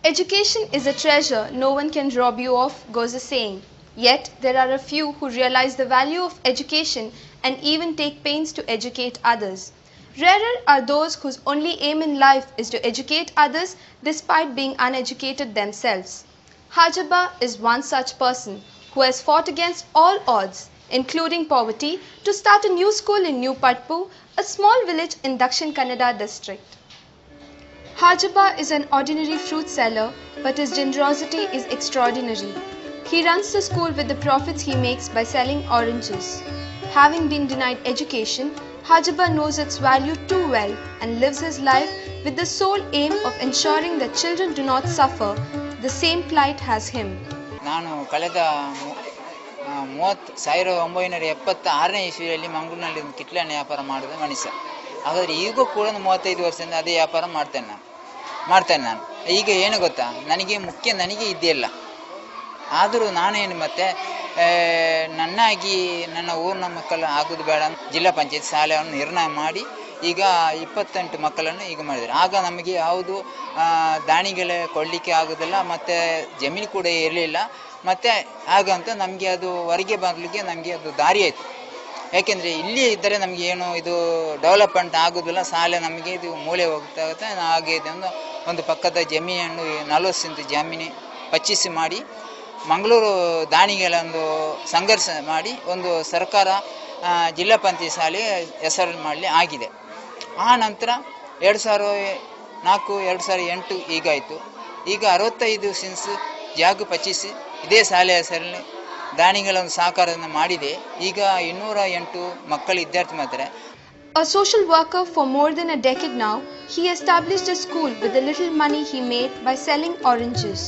Education is a treasure no one can rob you of, goes the saying. Yet there are a few who realize the value of education and even take pains to educate others. Rarer are those whose only aim in life is to educate others despite being uneducated themselves. Hajaba is one such person who has fought against all odds, including poverty, to start a new school in New Patpu, a small village in Dakshin Kannada district. Hajaba is an ordinary fruit seller, but his generosity is extraordinary. He runs the school with the profits he makes by selling oranges. Having been denied education, Hajaba knows its value too well and lives his life with the sole aim of ensuring that children do not suffer the same plight as him. ನಾನು ಕಳೆದ 1976ನೇ ಇಸ್ವಿಯಲ್ಲಿ ಮಂಗಳೂರಿನಲ್ಲಿ ಒಂದು ಕಿಟ್ಲಣ್ಣ ವ್ಯಾಪಾರ ಮಾಡಿದ ಮನುಷ್ಯ. ಹಾಗಾದರೆ ಈಗೂ ಕೂಡ 35 ವರ್ಷದಿಂದ ಅದೇ ವ್ಯಾಪಾರ ಮಾಡ್ತೇನೆ ನಾನು. ಈಗ ಏನು ಗೊತ್ತಾ, ನನಗೆ ಇದ್ದೇ ಇಲ್ಲ. ಆದರೂ ನಾನೇನು ಮತ್ತೆ ನನ್ನ ಊರಿನ ಮಕ್ಕಳು ಆಗೋದು ಬೇಡ ಜಿಲ್ಲಾ ಪಂಚಾಯತ್ ಶಾಲೆಯನ್ನು ನಿರ್ಣಯ ಮಾಡಿ ಈಗ 28 ಮಕ್ಕಳನ್ನು ಈಗ ಮಾಡಿದ್ದಾರೆ. ಆಗ ನಮಗೆ ಯಾವುದು ದಾಣಿಗಳ ಕೊಡಲಿಕ್ಕೆ ಆಗೋದಿಲ್ಲ, ಮತ್ತು ಜಮೀನು ಕೂಡ ಇರಲಿಲ್ಲ. ಮತ್ತು ಹಾಗಂತ ನಮಗೆ ಅದು ಹೊರಗೆ ಬರಲಿಕ್ಕೆ ನಮಗೆ ಅದು ದಾರಿ ಆಯಿತು. ಯಾಕೆಂದರೆ ಇಲ್ಲಿ ಇದ್ದರೆ ನಮಗೆ ಏನು ಇದು ಡೆವಲಪ್ಮೆಂಟ್ ಆಗೋದಿಲ್ಲ, ಶಾಲೆ ನಮಗೆ ಇದು ಮೂಲೆ ಹೋಗ್ತಾಗುತ್ತೆ. ಹಾಗೆ ಒಂದು ಪಕ್ಕದ ಜಮೀನನ್ನು 40 ಸೆಂಟ್ ಜಮೀನು ಪರ್ಚೇಸ್ ಮಾಡಿ ಮಂಗಳೂರು ದಾನಿಗಳೊಂದು ಸಂಘರ್ಷ ಮಾಡಿ ಒಂದು ಸರ್ಕಾರ ಜಿಲ್ಲಾ ಪಂಚಾಯತ್ ಶಾಲೆ ಹೆಸರು ಮಾಡಲಿ ಆಗಿದೆ. ಆ ನಂತರ 2004 2008 ಈಗಾಯಿತು. ಈಗ 65 ಸೆನ್ಸ್ ಜಾಗ ಪರ್ಚೇಸ್ ಇದೇ ಶಾಲೆ ಹೆಸರಲ್ಲಿ ದಾನಿಗಳ ಒಂದು ಸಹಕಾರವನ್ನು ಮಾಡಿದೆ. ಈಗ 208 ಮಕ್ಕಳು ವಿದ್ಯಾರ್ಥಿ ಮಾಡ್ತಾರೆ. A social worker for more than a decade now, he established a school with the little money he made by selling oranges.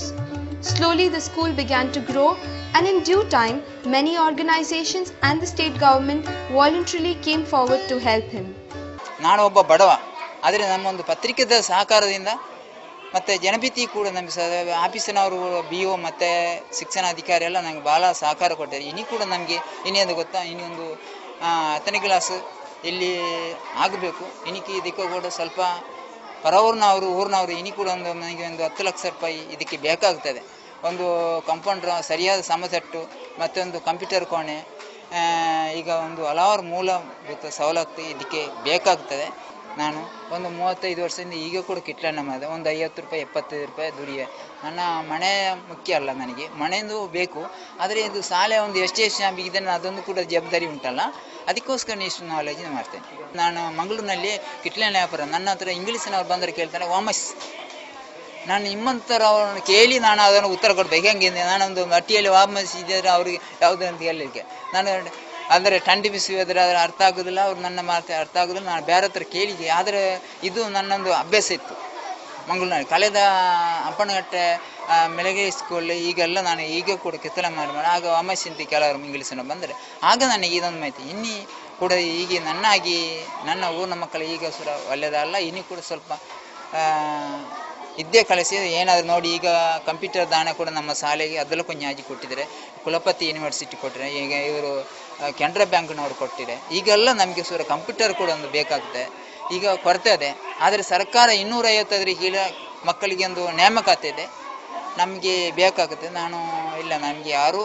Slowly the school began to grow, and in due time many organizations and the state government voluntarily came forward to help him. ನಾನು ಒಬ್ಬ ಬಡವ, ಆದರೆ ನಮ್ಮೊಂದು ಪತ್ರಿಕೆದ ಸಹಕಾರದಿಂದ ಮತ್ತು ಜನಪಿತಿ ಕೂಡ ನಮಗೆ ಆಫೀಸಿನವರು BO ಮತ್ತು ಶಿಕ್ಷಣಾಧಿಕಾರಿ ಎಲ್ಲ ನನಗೆ ಭಾಳ ಸಹಕಾರ ಕೊಟ್ಟಿದ್ದಾರೆ. ಇನ್ನೂ ಕೂಡ ನಮಗೆ ಇನ್ನೇನು ಗೊತ್ತಾ, ಇನ್ನೊಂದು 10ನೇ ಕ್ಲಾಸ್ ಇಲ್ಲಿ ಆಗಬೇಕು. ಇದಕ್ಕೆ ಕೂಡ ಸ್ವಲ್ಪ ಊರಿನವರು ಇನ್ನೂ ಕೂಡ ನನಗೆ ಒಂದು 10 ಲಕ್ಷ ರೂಪಾಯಿ ಇದಕ್ಕೆ ಬೇಕಾಗ್ತದೆ. ಒಂದು ಕಾಂಪೌಂಡ್ರ್, ಸರಿಯಾದ ಸಮತಟ್ಟು, ಮತ್ತೊಂದು ಕಂಪ್ಯೂಟರ್ ಕೋಣೆ, ಈಗ ಒಂದು ಹಲವಾರು ಮೂಲಭೂತ ಸವಲತ್ತು ಇದಕ್ಕೆ ಬೇಕಾಗ್ತದೆ. ನಾನು ಒಂದು 35 ವರ್ಷದಿಂದ ಈಗ ಕೂಡ ಕಿಟ್ಲಣ್ಣ ಮಾಡಿದೆ. ಒಂದು 50 ರೂಪಾಯಿ 75 ರೂಪಾಯಿ ದುಡಿಯೆ. ನನ್ನ ಮನೆ ಮುಖ್ಯ ಅಲ್ಲ, ನನಗೆ ಮನೆಯದು ಬೇಕು. ಆದರೆ ಇದು ಶಾಲೆ ಒಂದು ಎಷ್ಟು ಬಿಗಿದ್ದೇನೆ ಅದೊಂದು ಕೂಡ ಜವಾಬ್ದಾರಿ ಉಂಟಲ್ಲ, ಅದಕ್ಕೋಸ್ಕರ ಇಷ್ಟು ನಾಲೆಜ್ ಮಾಡ್ತೇನೆ. ನಾನು ಮಂಗಳೂರಿನಲ್ಲಿ ಕಿಟ್ಲಣ್ಣ ವ್ಯಾಪಾರ, ನನ್ನ ಹತ್ರ ಇಂಗ್ಲೀಷಿನವ್ರು ಬಂದರೆ ಕೇಳ್ತಾರೆ ವಾಮಸ್. ನಾನು ನಿಮ್ಮಂಥರ ಅವ್ರನ್ನ ಕೇಳಿ ನಾನು ಅದನ್ನು ಉತ್ತರ ಕೊಡ್ಬೇಕು. ಹೆಂಗೆ ನಾನೊಂದು ಅಟ್ಟಿಯಲ್ಲಿ ವಾಮಸ್ ಇದ್ದರೆ ಅವ್ರಿಗೆ ಯಾವುದು ಅಂತ ಹೇಳಲಿಕ್ಕೆ ನಾನು ಅಂದರೆ ಟಂಡಿ ಬಿಸಿ ಹೋದರೆ ಅದರ ಅರ್ಥ ಆಗೋದಿಲ್ಲ, ಅವ್ರು ನನ್ನ ಮಾತು ಅರ್ಥ ಆಗೋದಿಲ್ಲ. ನಾನು ಬೇರೆ ಹತ್ರ ಕೇಳಿದ್ದೆ, ಆದರೆ ಇದು ನನ್ನೊಂದು ಅಭ್ಯಾಸ ಇತ್ತು ಮಂಗಳೂರಿನಲ್ಲಿ. ಕಳೆದ ಅಪ್ಪನಗಟ್ಟೆ ಮೆಳಗೆ ಸ್ಕೂಲ್ ಈಗೆಲ್ಲ ನಾನು ಈಗ ಕೂಡ ಕಿತ್ತಲ ಮಾಡಿ ಆಗ ವಾಮಸ್ಸಿಂತ ಕೆಲವರು ಇಂಗ್ಲೀಷನ್ನು ಬಂದರೆ ಆಗ ನನಗೆ ಇದೊಂದು ಮಾಹಿತಿ. ಇನ್ನೂ ಕೂಡ ಈಗ ನನ್ನ ಊರಿನ ಮಕ್ಕಳು ಈಗ ಸುರ ಒಳ್ಳೆಯದಲ್ಲ. ಇನ್ನೂ ಕೂಡ ಸ್ವಲ್ಪ ಇದ್ದೇ ಕಲಿಸಿ ಏನಾದರೂ ನೋಡಿ. ಈಗ ಕಂಪ್ಯೂಟರ್ ದಾನ ಕೂಡ ನಮ್ಮ ಶಾಲೆಗೆ ಅದೆಲ್ಲ ಕೊಂಚ ಆಜಿ ಕೊಟ್ಟಿದ್ದಾರೆ. ಕುಲಪತಿ ಯೂನಿವರ್ಸಿಟಿ ಕೊಟ್ಟರೆ, ಈಗ ಇವರು ಕೆನರಾ ಬ್ಯಾಂಕ್ನವರು ಕೊಟ್ಟಿದೆ. ಈಗೆಲ್ಲ ನಮಗೆ ಕಂಪ್ಯೂಟರ್ ಕೂಡ ಒಂದು ಬೇಕಾಗ್ತದೆ, ಈಗ ಕೊರತೆ ಇದೆ. ಆದರೆ ಸರ್ಕಾರ 250 ಕೀಳ ಮಕ್ಕಳಿಗೆ ಒಂದು ನೇಮಕಾತಿ ಇದೆ, ನಮಗೆ ಬೇಕಾಗುತ್ತೆ. ನಮಗೆ ಯಾರು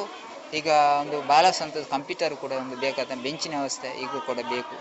ಈಗ ಒಂದು ಭಾಳ ಸಂತೋಷ, ಕಂಪ್ಯೂಟರ್ ಕೂಡ ಒಂದು ಬೇಕಾಗ್ತದೆ, ಬೆಂಚಿನ ವ್ಯವಸ್ಥೆ ಈಗ ಕೂಡ ಬೇಕು.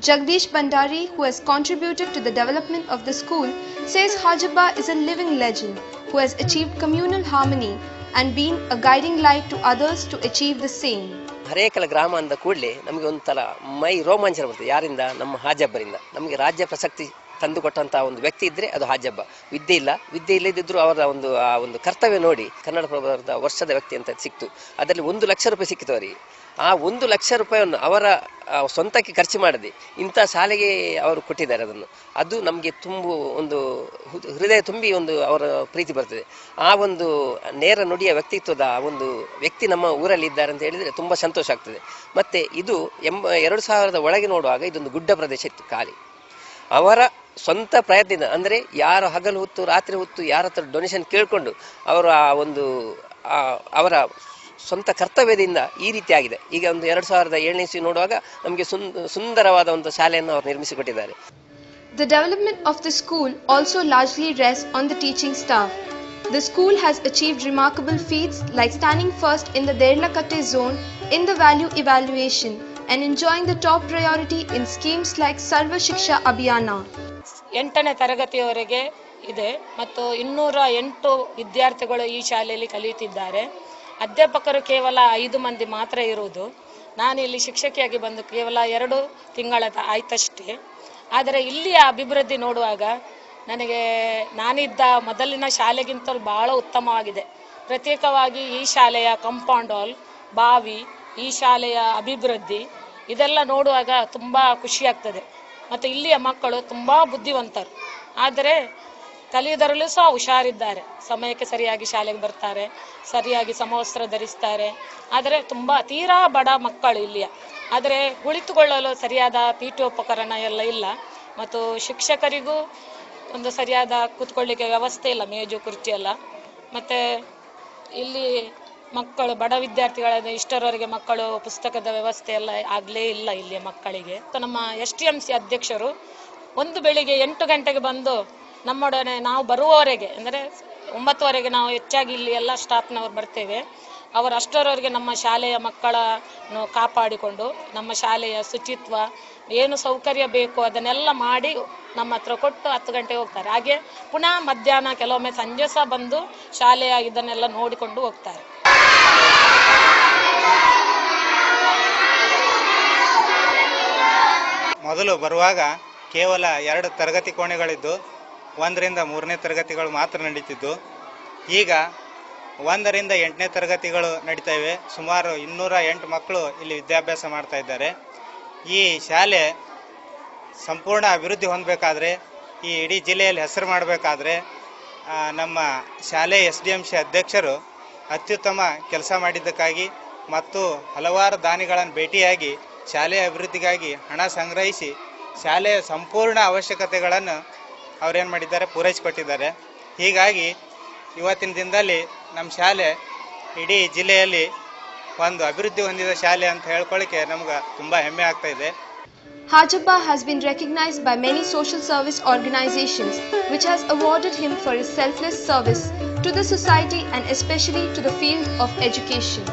Jagdish Bandari, who has contributed to the development of the school, says Hajaba is a living legend who has achieved communal harmony and been a guiding light to others to achieve the same. ಹರೇಕಲ ಗ್ರಾಮ ಅಂದ ಕೂಡಲೇ ನಮಗೆ ಒಂಥರ ಮೈ ರೋಮಾಂಚನ ಬರ್ತದೆ. ಯಾರಿಂದ? ನಮ್ಮ ಹಾಜಬ್ಬರಿಂದ. ನಮಗೆ ರಾಜ್ಯ ಪ್ರಸಕ್ತಿ ತಂದುಕೊಟ್ಟಂತಹ ಒಂದು ವ್ಯಕ್ತಿ ಇದ್ದರೆ ಅದು ಹಾಜಬ್ಬ. ವಿದ್ಯೆ ಇಲ್ಲದಿದ್ದರೂ ಅವರ ಆ ಒಂದು ಕರ್ತವ್ಯ ನೋಡಿ ಕನ್ನಡಪ್ರಭದ ವರ್ಷದ ವ್ಯಕ್ತಿ ಅಂತ ಸಿಕ್ತು. ಅದರಲ್ಲಿ 1 ಲಕ್ಷ ರೂಪಾಯಿ ಸಿಕ್ಕಿತು ಅವರಿಗೆ. ಆ 1 ಲಕ್ಷ ರೂಪಾಯಿಯನ್ನು ಅವರ ಸ್ವಂತಕ್ಕೆ ಖರ್ಚು ಮಾಡದೆ ಇಂಥ ಶಾಲೆಗೆ ಅವರು ಕೊಟ್ಟಿದ್ದಾರೆ. ಅದು ನಮಗೆ ಒಂದು ಹೃದಯ ತುಂಬಿ ಅವರ ಪ್ರೀತಿ ಬರ್ತದೆ. ಆ ಒಂದು ನೇರ ನುಡಿಯ ವ್ಯಕ್ತಿತ್ವದ ಒಂದು ವ್ಯಕ್ತಿ ನಮ್ಮ ಊರಲ್ಲಿ ಇದ್ದಾರೆ ಅಂತ ಹೇಳಿದರೆ ತುಂಬ ಸಂತೋಷ ಆಗ್ತದೆ. ಮತ್ತು ಇದು 2000 ಒಳಗೆ ನೋಡುವಾಗ ಇದೊಂದು ಗುಡ್ಡ ಪ್ರದೇಶ ಇತ್ತು ಖಾಲಿ. ಅವರ ಸ್ವಂತ ಪ್ರಯತ್ನದಿಂದ, ಅಂದರೆ ಯಾರು ಹಗಲು ಹೊತ್ತು ರಾತ್ರಿ ಹೊತ್ತು ಯಾರ ಹತ್ರ ಡೊನೇಷನ್ ಕೇಳಿಕೊಂಡು ಅವರ ಸ್ವಂತ ಕರ್ತವ್ಯದಿಂದ ಈ ರೀತಿ ಆಗಿದೆ. ಈಗ ಒಂದು 2007ನೇ ಇಸ್ವಿ ನೋಡುವಾಗ ನಮಗೆ ಸುಂದರವಾದ ಒಂದು ಶಾಲೆಯನ್ನು ಅವರು ನಿರ್ಮಿಸಿಕೊಟ್ಟಿದ್ದಾರೆ. The development of the school also largely rests on the teaching staff. The school has achieved remarkable feats like standing first in the Derlakatte zone in the value evaluation and enjoying the top priority in schemes like Sarva Shiksha Abhiyana. 8ನೇ ತರಗತಿಯವರೆಗೆ ಇದೆ ಮತ್ತು 208 ವಿದ್ಯಾರ್ಥಿಗಳು ಈ ಶಾಲೆಯಲ್ಲಿ ಕಲಿಯುತ್ತಿದ್ದಾರೆ. ಅಧ್ಯಾಪಕರು ಕೇವಲ 5 ಮಂದಿ ಮಾತ್ರ ಇರುವುದು. ನಾನು ಇಲ್ಲಿ ಶಿಕ್ಷಕಿಯಾಗಿ ಬಂದು ಕೇವಲ 2 ತಿಂಗಳ ಆಯ್ತಷ್ಟೇ. ಆದರೆ ಇಲ್ಲಿಯ ಅಭಿವೃದ್ಧಿ ನೋಡುವಾಗ ನನಗೆ ನಾನಿದ್ದ ಮೊದಲಿನ ಶಾಲೆಗಿಂತಲೂ ಬಹಳ ಉತ್ತಮವಾಗಿದೆ. ಪ್ರತ್ಯೇಕವಾಗಿ ಈ ಶಾಲೆಯ ಕಾಂಪೌಂಡ್ ಹಾಲ್, ಬಾವಿ, ಈ ಶಾಲೆಯ ಅಭಿವೃದ್ಧಿ ಇದೆಲ್ಲ ನೋಡುವಾಗ ತುಂಬ ಖುಷಿಯಾಗ್ತದೆ. ಮತ್ತು ಇಲ್ಲಿಯ ಮಕ್ಕಳು ತುಂಬ ಬುದ್ಧಿವಂತರು, ಆದರೆ ಕಲಿಯುವುದರಲ್ಲೂ ಸಹ ಹುಷಾರಿದ್ದಾರೆ. ಸಮಯಕ್ಕೆ ಸರಿಯಾಗಿ ಶಾಲೆಗೆ ಬರ್ತಾರೆ, ಸರಿಯಾಗಿ ಸಮವಸ್ತ್ರ ಧರಿಸ್ತಾರೆ. ಆದರೆ ತುಂಬ ತೀರಾ ಬಡ ಮಕ್ಕಳು ಇಲ್ಲಿಯ. ಆದರೆ ಕುಳಿತುಕೊಳ್ಳಲು ಸರಿಯಾದ ಪೀಠೋಪಕರಣ ಎಲ್ಲ ಇಲ್ಲ ಮತ್ತು ಶಿಕ್ಷಕರಿಗೂ ಒಂದು ಸರಿಯಾದ ಕೂತ್ಕೊಳ್ಳಿಕ್ಕೆ ವ್ಯವಸ್ಥೆ ಇಲ್ಲ, ಮೇಜು ಕುರ್ಚಿ ಎಲ್ಲ. ಮತ್ತು ಇಲ್ಲಿ ಮಕ್ಕಳು ಬಡ ವಿದ್ಯಾರ್ಥಿಗಳಾದ ಇಷ್ಟರವರೆಗೆ ಮಕ್ಕಳು ಪುಸ್ತಕದ ವ್ಯವಸ್ಥೆ ಎಲ್ಲ ಆಗಲೇ ಇಲ್ಲ ಇಲ್ಲಿಯ ಮಕ್ಕಳಿಗೆ. ನಮ್ಮ STMC ಅಧ್ಯಕ್ಷರು ಒಂದು ಬೆಳಿಗ್ಗೆ 8 ಗಂಟೆಗೆ ಬಂದು ನಮ್ಮೊಡನೆ ನಾವು ಬರುವವರೆಗೆ, ಅಂದರೆ 9ವರೆಗೆ ನಾವು ಹೆಚ್ಚಾಗಿ ಇಲ್ಲಿ ಎಲ್ಲ ಸ್ಟಾಫ್ನವರು ಬರ್ತೇವೆ, ಅವರು ಅಷ್ಟರವರೆಗೆ ನಮ್ಮ ಶಾಲೆಯ ಮಕ್ಕಳನ್ನು ಕಾಪಾಡಿಕೊಂಡು ನಮ್ಮ ಶಾಲೆಯ ಶುಚಿತ್ವ ಏನು ಸೌಕರ್ಯ ಬೇಕು ಅದನ್ನೆಲ್ಲ ಮಾಡಿ ನಮ್ಮ ಹತ್ರ ಕೊಟ್ಟು 10 ಗಂಟೆಗೆ ಹೋಗ್ತಾರೆ. ಹಾಗೆ ಪುನಃ ಮಧ್ಯಾಹ್ನ ಕೆಲವೊಮ್ಮೆ ಸಂಜೆ ಸಹ ಬಂದು ಶಾಲೆಯ ಇದನ್ನೆಲ್ಲ ನೋಡಿಕೊಂಡು ಹೋಗ್ತಾರೆ. ಮೊದಲು ಬರುವಾಗ ಕೇವಲ 2 ತರಗತಿ ಕೋಣೆಗಳಿದ್ದು 1ರಿಂದ 3ನೇ ತರಗತಿಗಳು ಮಾತ್ರ ನಡೀತಿದ್ದು. ಈಗ 1ರಿಂದ 8ನೇ ತರಗತಿಗಳು ನಡೀತಾ ಇವೆ. ಸುಮಾರು 208 ಮಕ್ಕಳು ಇಲ್ಲಿ ವಿದ್ಯಾಭ್ಯಾಸ ಮಾಡ್ತಾ ಇದ್ದಾರೆ. ಈ ಶಾಲೆ ಸಂಪೂರ್ಣ ಅಭಿವೃದ್ಧಿ ಹೊಂದಬೇಕಾದ್ರೆ, ಈ ಇಡೀ ಜಿಲ್ಲೆಯಲ್ಲಿ ಹೆಸರು ಮಾಡಬೇಕಾದ್ರೆ ನಮ್ಮ ಶಾಲೆ SDMC ಅಧ್ಯಕ್ಷರು ಅತ್ಯುತ್ತಮ ಕೆಲಸ ಮಾಡಿದ್ದಕ್ಕಾಗಿ ಮತ್ತು ಹಲವಾರು ದಾನಿಗಳನ್ನು ಭೇಟಿಯಾಗಿ ಶಾಲೆಯ ಅಭಿವೃದ್ಧಿಗಾಗಿ ಹಣ ಸಂಗ್ರಹಿಸಿ ಶಾಲೆಯ ಸಂಪೂರ್ಣ ಅವಶ್ಯಕತೆಗಳನ್ನು ಅವರೇನು ಮಾಡಿದ್ದಾರೆ, ಪೂರೈಸಿಕೊಟ್ಟಿದ್ದಾರೆ. ಹೀಗಾಗಿ ಇವತ್ತಿನ ದಿನದಲ್ಲಿ ನಮ್ಮ ಶಾಲೆ ಇಡೀ ಜಿಲ್ಲೆಯಲ್ಲಿ ಒಂದು ಅಭಿವೃದ್ಧಿ ಹೊಂದಿದ ಶಾಲೆ ಅಂತ ಹೇಳ್ಕೊಳ್ಳಿಕ್ಕೆ ನಮ್ಗೆ ತುಂಬ ಹೆಮ್ಮೆ ಆಗ್ತಾ ಇದೆ. Hajabba has been recognized by many social service organizations which has awarded him for his selfless service to the society and especially to the field of education.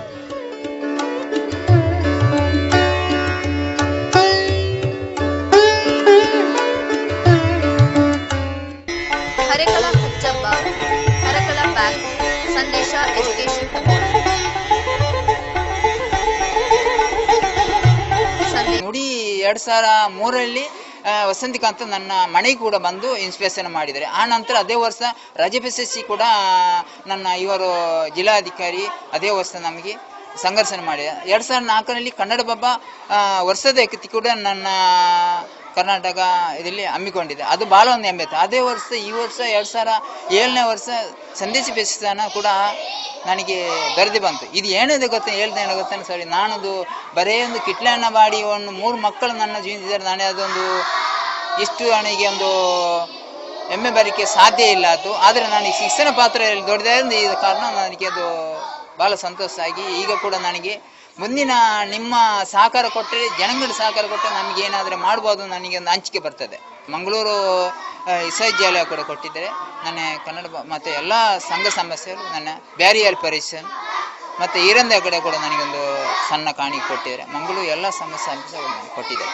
Harekala Hajabba, Harakala Back, Sandesha Education Award. ನೋಡಿ 2003ರಲ್ಲಿ ವಸಂತಿಕಾಂತ್ ನನ್ನ ಮನೆಗೆ ಕೂಡ ಬಂದು inspection ಮಾಡಿದ್ದಾರೆ. ಆ ನಂತರ ಅದೇ ವರ್ಷ ರಾಜ್ಯ ಕೂಡ ನನ್ನ ಇವರು ಜಿಲ್ಲಾಧಿಕಾರಿ ಅದೇ ವರ್ಷ ನಮಗೆ ಸಂಘರ್ಷಣೆ ಮಾಡಿದೆ. 2004ರಲ್ಲಿ ಕನ್ನಡ ಹಬ್ಬ ವರ್ಷದ ವ್ಯಕ್ತಿ ಕೂಡ ನನ್ನ ಕರ್ನಾಟಕ ಇದರಲ್ಲಿ ಹಮ್ಮಿಕೊಂಡಿದೆ. ಅದು ಭಾಳ ಒಂದು ಹೆಮ್ಮೆ ಇತ್ತು. ಅದೇ ವರ್ಷ ಈ ವರ್ಷ 2007ನೇ ವರ್ಷ ಸಂದೇಶ ಪ್ರಶಸ್ತಿನ ಕೂಡ ನನಗೆ ದೊರೆದು ಬಂತು. ಇದು ಏನಿದೆ ಹೇಳ್ತೇನೆ ಗೊತ್ತೇನು ಸರಿ, ನಾನದು ಬರೇ ಒಂದು ಕಿಟ್ಲನ್ನ ಬಾಡಿ ಒಂದು 3 ಮಕ್ಕಳು ನನ್ನ ಜೀವಿಸಿದ್ದಾರೆ. ನಾನೇ ಅದೊಂದು ಇಷ್ಟು ನನಗೆ ಒಂದು ಹೆಮ್ಮೆ ಬರಲಿಕ್ಕೆ ಸಾಧ್ಯ ಇಲ್ಲ ಅದು. ಆದರೆ ನನಗೆ ಶಿಕ್ಷಣ ಪಾತ್ರದಲ್ಲಿ ದೊಡ್ಡದಾದ ಈ ಕಾರಣ ನನಗೆ ಅದು ಭಾಳ ಸಂತೋಷ ಆಗಿ ಈಗ ಕೂಡ ನನಗೆ ಮುಂದಿನ ನಿಮ್ಮ ಸಹಕಾರ ಕೊಟ್ಟರೆ, ಜನಗಳ ಸಹಕಾರ ಕೊಟ್ಟರೆ ನಮಗೆ ಏನಾದರೂ ಮಾಡ್ಬೋದು ನನಗೆ ಒಂದು ಹಂಚಿಕೆ ಬರ್ತದೆ. ಮಂಗಳೂರು ವಿಶ್ವವಿದ್ಯಾಲಯ ಕೂಡ ಕೊಟ್ಟಿದ್ದಾರೆ ನನ್ನ ಕನ್ನಡ ಮತ್ತು ಎಲ್ಲ ಸಂಘ ಸಮಸ್ಯೆಗಳು, ನನ್ನ ಬ್ಯಾರಿಯರ್ ಪರಿಷನ್ ಮತ್ತು ಈರಂದ ಕಡೆ ಕೂಡ ನನಗೊಂದು ಸಣ್ಣ ಕಾಣಿಕೆ ಕೊಟ್ಟಿದ್ದಾರೆ. ಮಂಗಳೂರು ಎಲ್ಲ ಸಮಸ್ಯೆ ಕೊಟ್ಟಿದ್ದಾರೆ.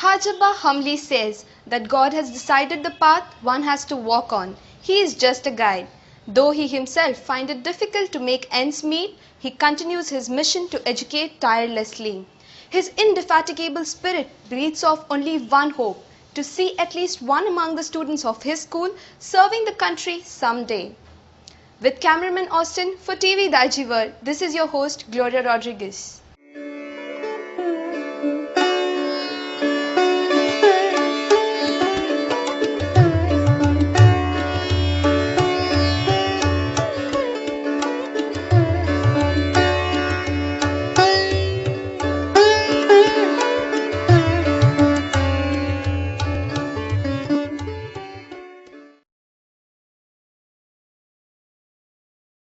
Hajabba humbly says that God has decided the path one has to walk on. He is just a guide. Though he himself finds it difficult to make ends meet, he continues his mission to educate tirelessly. His indefatigable spirit breathes of only one hope, to see at least one among the students of his school serving the country someday. With cameraman Austin for TV Daiji World, this is your host Gloria Rodriguez.